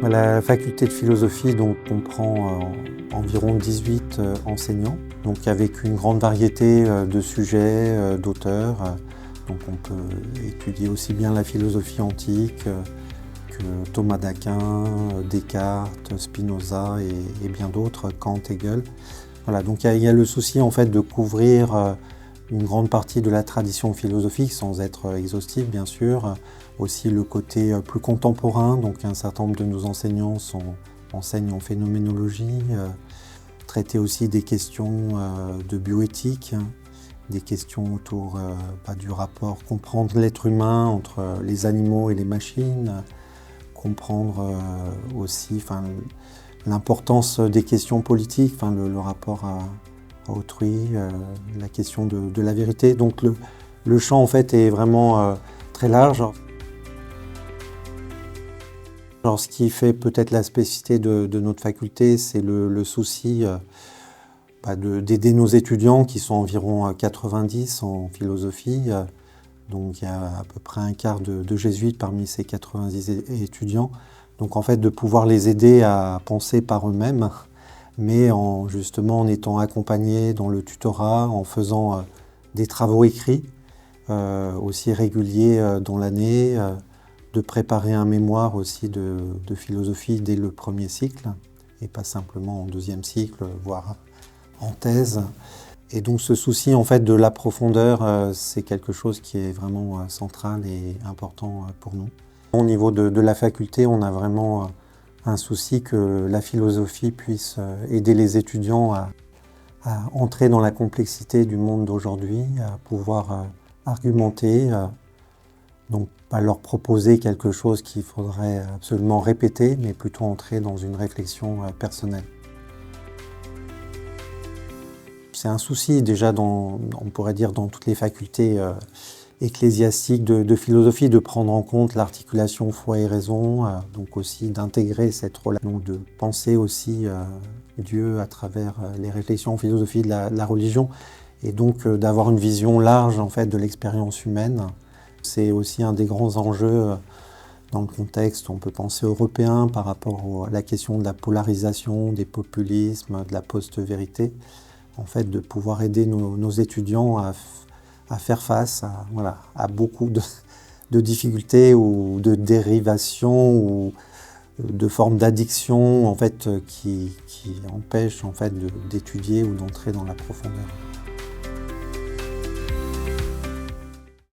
La faculté de philosophie donc, comprend environ 18 enseignants, donc avec une grande variété de sujets, d'auteurs. Donc on peut étudier aussi bien la philosophie antique que Thomas d'Aquin, Descartes, Spinoza et bien d'autres, Kant, Hegel. Voilà, donc il y a le souci en fait de couvrir une grande partie de la tradition philosophique sans être exhaustif bien sûr. Aussi le côté plus contemporain, donc un certain nombre de nos enseignants enseignent en phénoménologie, traiter aussi des questions de bioéthique, des questions autour du rapport, comprendre l'être humain entre les animaux et les machines, comprendre aussi l'importance des questions politiques, le rapport à autrui, la question de la vérité. Donc le champ en fait est vraiment très large. Alors, ce qui fait peut-être la spécificité de notre faculté, c'est le souci d'aider nos étudiants qui sont environ 90 en philosophie. Donc il y a à peu près un quart de jésuites parmi ces 90 étudiants. Donc en fait de pouvoir les aider à penser par eux-mêmes, mais justement en étant accompagnés dans le tutorat, en faisant des travaux écrits, aussi réguliers dans l'année, de préparer un mémoire aussi de philosophie dès le premier cycle, et pas simplement en deuxième cycle, voire en thèse. Et donc ce souci en fait de la profondeur, c'est quelque chose qui est vraiment central et important pour nous. Au niveau de la faculté, on a vraiment un souci que la philosophie puisse aider les étudiants à entrer dans la complexité du monde d'aujourd'hui, à pouvoir argumenter, donc pas leur proposer quelque chose qu'il faudrait absolument répéter, mais plutôt entrer dans une réflexion personnelle. C'est un souci déjà, on pourrait dire, dans toutes les facultés ecclésiastiques de philosophie, de prendre en compte l'articulation foi et raison, donc aussi d'intégrer cette relation, de penser aussi Dieu à travers les réflexions en philosophie de la religion, et donc d'avoir une vision large en fait, de l'expérience humaine. C'est aussi un des grands enjeux dans le contexte, on peut penser européen, par rapport à la question de la polarisation, des populismes, de la post-vérité. En fait, de pouvoir aider nos étudiants à faire face à beaucoup de difficultés ou de dérivations ou de formes d'addiction en fait, qui empêchent en fait, d'étudier ou d'entrer dans la profondeur.